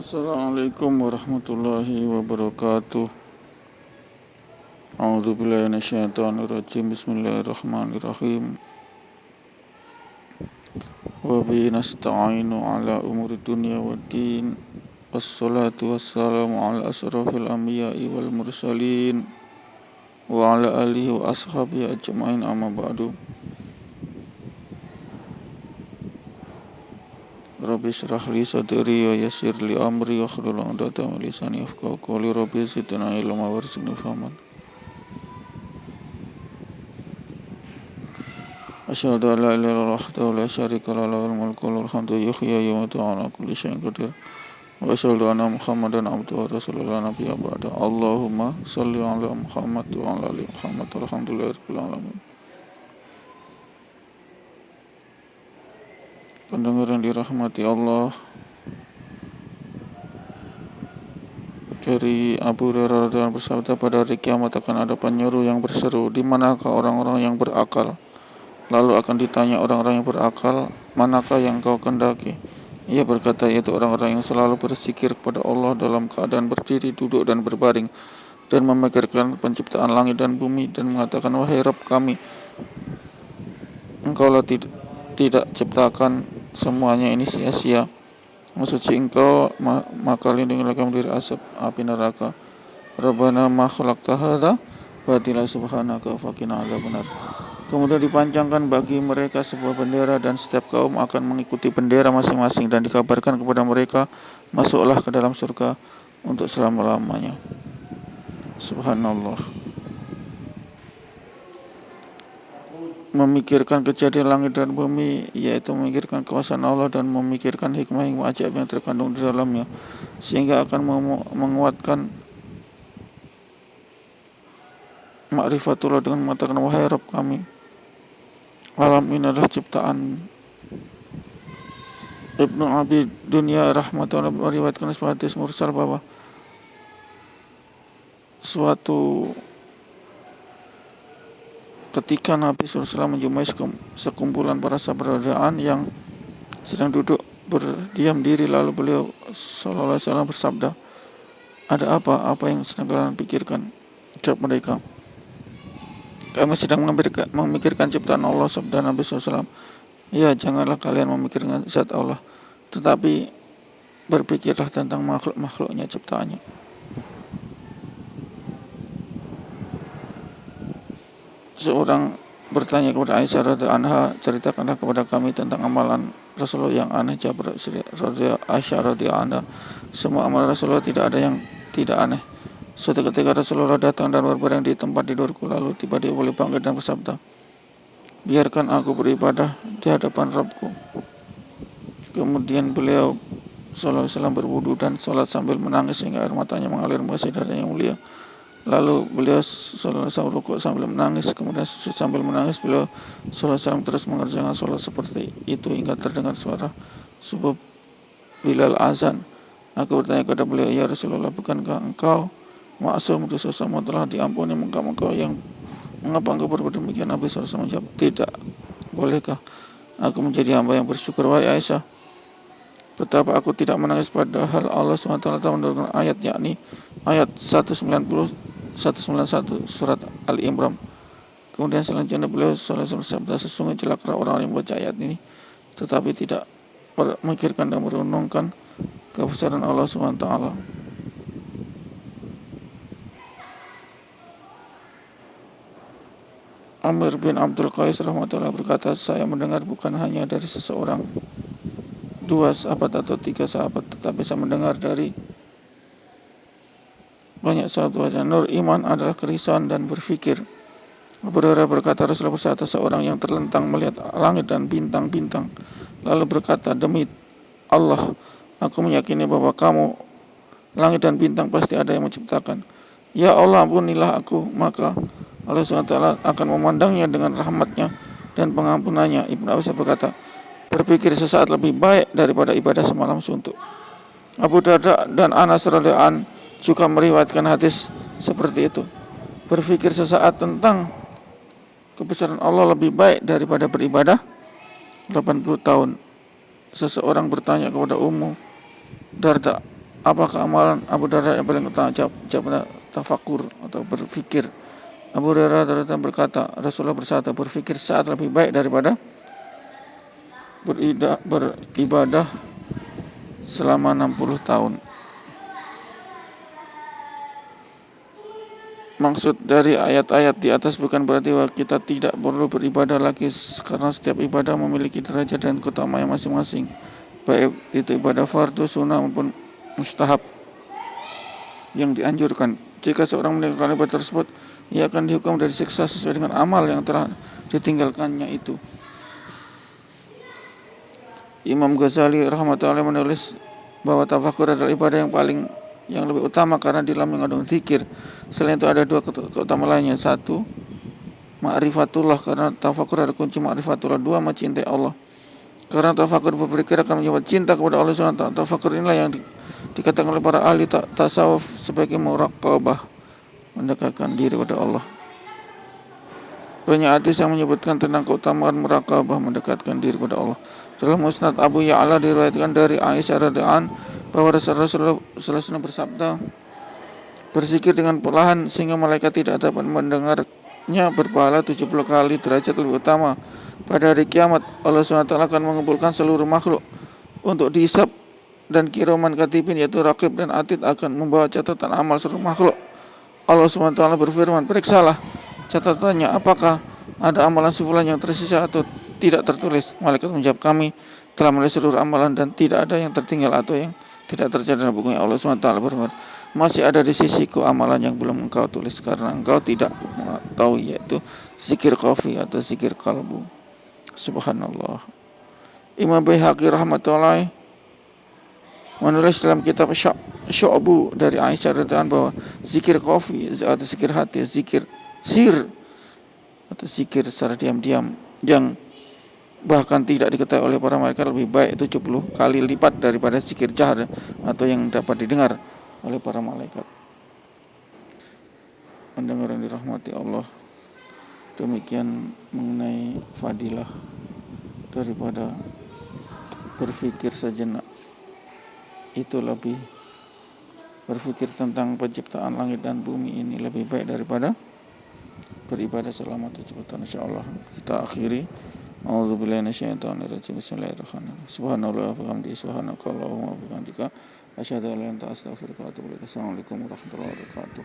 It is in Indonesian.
Assalamualaikum warahmatullahi wabarakatuh. A'udzubillahi minasyaitonirrajim. Bismillahirrahmanirrahim. Wa bihi nasta'inu ala umuri dunya waddin. Wassalatu wassalamu ala asrafil anbiya'i wal mursalin wa ala alihi wa ashabihi ajma'in, amma ba'du. Rabbi shrah li sadri wa yassir li amri wa hlul 'uqdatam min lisani yafqahu qawli. Rabbi zidna ilma warzuqni fahman. Asyhadu an la ilaha illallah wahdahu la syarika lahu, lahul mulku wa lahul hamdu, yuhyi wa yumiitu wa ala kulli syai'in qadir. Wa asyhadu anna Muhammadan abduhu wa rasuluhu la nabiyya ba'da. Allahumma shalli ala Muhammad wa ala ali Muhammad walhamdulillahirabbil alamin. Pendengar yang dirahmati Allah, dari Abu Hurairah radhiyallahu anhu bersabda, pada hari kiamat akan ada penyeru yang berseru, di manakah orang-orang yang berakal? Lalu akan ditanya orang-orang yang berakal, manakah yang kau kendaki? Ia berkata, yaitu orang-orang yang selalu berzikir kepada Allah dalam keadaan berdiri, duduk, dan berbaring, dan memikirkan penciptaan langit dan bumi, dan mengatakan, wahai Rabb kami, Engkaulah tidak ciptakan semuanya ini sia-sia. Mensuci Engkau, maka lindungilah kami dari asap api neraka. Rabbana ma khalaqta hadza batila subhanaka faqina adzabannar. Kemudian dipanjangkan bagi mereka sebuah bendera, dan setiap kaum akan mengikuti bendera masing-masing, dan dikabarkan kepada mereka, masuklah ke dalam surga untuk selama-lamanya. Subhanallah. Memikirkan kejadian langit dan bumi, yaitu memikirkan kuasa Allah dan memikirkan hikmah-hikmah ajaib yang terkandung di dalamnya, sehingga akan menguatkan ma'rifatullah dengan mengatakan, wahai Rabb kami, alam ini adalah ciptaan. Ibnu Abi Dunya rahmatullah meriwayatkan sebuah hadis mursal bahwa suatu ketika Nabi SAW menjumpai sekumpulan para sahabat radhiyallahu yang sedang duduk berdiam diri, lalu beliau SAW bersabda, ada apa? Apa yang sedang kalian pikirkan? Jawab mereka, kami sedang memikirkan ciptaan Allah. Sabda Nabi SAW, ya, janganlah kalian memikirkan zat Allah, tetapi berpikirlah tentang makhluk-makhluknya, ciptaannya. Seorang bertanya kepada Aisyah radhiyallahu anha, ceritakanlah kepada kami tentang amalan Rasulullah yang aneh. Jawab Aisyah radhiyallahu anha, semua amalan Rasulullah tidak ada yang tidak aneh. Suatu ketika Rasulullah datang dan berbaring di tempat tidurku, lalu tiba-tiba beliau bangkit dan bersabda, biarkan aku beribadah di hadapan Rabbku. Kemudian beliau SAW berwudu dan sholat sambil menangis hingga air matanya mengalir masih dari yang mulia. Lalu beliau SAW rukuk sambil menangis, kemudian sujud sambil menangis. Beliau SAW terus mengerjakan sholat seperti itu hingga terdengar suara subuh Bilal azan. Aku bertanya kepada beliau, ya Rasulullah, bukankah engkau maksum, dosa-dosamu telah diampuni, mengapa engkau berbuat demikian? Nabi SAW menjawab, tidak. Bolehkah aku menjadi hamba yang bersyukur? Wahai Aisyah, betapa aku tidak menangis padahal Allah SWT menurunkan ayat, yakni ayat 191 surat Al-Imran. Kemudian selanjutnya beliau bersabda, sesungguhnya celaka orang yang membaca ayat ini tetapi tidak memikirkan dan merenungkan kebesaran Allah SWT. Amir bin Abdul Qais rahmatullah berkata, saya mendengar bukan hanya dari seseorang, dua sahabat atau tiga sahabat, tetapi saya mendengar dari banyak sahabat. Nur iman adalah kerisauan dan berfikir. Abu Hurairah berkata, Rasulullah bersabda, seorang yang terlentang melihat langit dan bintang-bintang, lalu berkata, demi Allah, aku meyakini bahwa kamu, langit dan bintang pasti ada yang menciptakan. Ya Allah, ampunilah aku. Maka Allah SWT akan memandangnya dengan rahmatnya dan pengampunannya. Ibnu Abbas berkata, berpikir sesaat lebih baik daripada ibadah semalam suntuk. Abu Darda dan Anas radhiyallahu anhu juga meriwayatkan hadis seperti itu. Berpikir sesaat tentang kebesaran Allah lebih baik daripada beribadah 80 tahun. Seseorang bertanya kepada Ummu Darda, Apakah amalan Abu Darda yang paling utama? Jawab tafakur atau berfikir. Abu Hurairah berkata, Rasulullah bersabda, berfikir saat lebih baik daripada beribadah selama 60 tahun. Maksud dari ayat-ayat di atas bukan berarti bahwa kita tidak perlu beribadah lagi, karena setiap ibadah memiliki derajat dan keutamaan masing-masing, baik itu ibadah fardu, sunnah maupun mustahab yang dianjurkan. Jika seorang meninggalkan ibadah tersebut, ia akan dihukum dari siksa sesuai dengan amal yang telah ditinggalkannya itu. Imam Ghazali rahmatullahi menulis bahwa tafakur adalah ibadah yang lebih utama karena di dalam mengandung zikir. Selain itu ada dua keutamaan lainnya. Satu, ma'rifatullah, karena tafakur adalah kunci ma'rifatullah. Dua, mencintai Allah, karena tafakur berpikir akan menyebabkan cinta kepada Allah SWT. Tafakur inilah yang dikatakan oleh para ahli tasawuf sebagai muraqabah, mendekatkan diri kepada Allah. Banyak hadis yang menyebutkan tentang keutamaan muraqabah, mendekatkan diri kepada Allah. Dalam Musnad Abu Ya'la diriwayatkan dari Aisyah radhiyallahu anha bahwa Rasulullah SAW bersabda, berzikir dengan perlahan sehingga malaikat tidak dapat mendengarnya berpahala 70 kali derajat lebih utama. Pada hari kiamat Allah SWT akan mengumpulkan seluruh makhluk untuk dihisab, dan kiraman katibin yaitu Raqib dan Atid akan membawa catatan amal seluruh makhluk. Allah SWT berfirman, periksalah catatannya, apakah ada amalan sebulan yang tersisa atau tidak tertulis. Malaikat menjawab, kami telah menulis seluruh amalan dan tidak ada yang tertinggal atau yang tidak tercatat dalam bukunya. Allah SWT berfirman, masih ada di sisiku amalan yang belum engkau tulis karena engkau tidak mengetahui, yaitu zikir qafi atau zikir kalbu. Subhanallah. Imam Baihaqi rahmatullahi menulis dalam kitab Syu'bu dari Aisyah radhiyallahu bahwa zikir qafi atau zikir hati, zikir sir atau zikir secara diam-diam yang bahkan tidak diketahui oleh para malaikat lebih baik 70 kali lipat daripada zikir jahar atau yang dapat didengar oleh para malaikat. Pendengar yang dirahmati Allah, demikian mengenai fadilah daripada berfikir sejenak. Itu lebih berfikir tentang penciptaan langit dan bumi ini lebih baik daripada beribadah selama 70 tahun. Insyaallah kita akhiri. A'udzubillahi minasyaitonirrajim. Bismillahirrahmanirrahim. Subhanallah wa bihamdihi, subhanakallahumma wa bihamdika, asyhadu an la ilaha illa anta, astaghfiruka wa atubu ilaik. Assalamualaikum warahmatullahi wabarakatuh.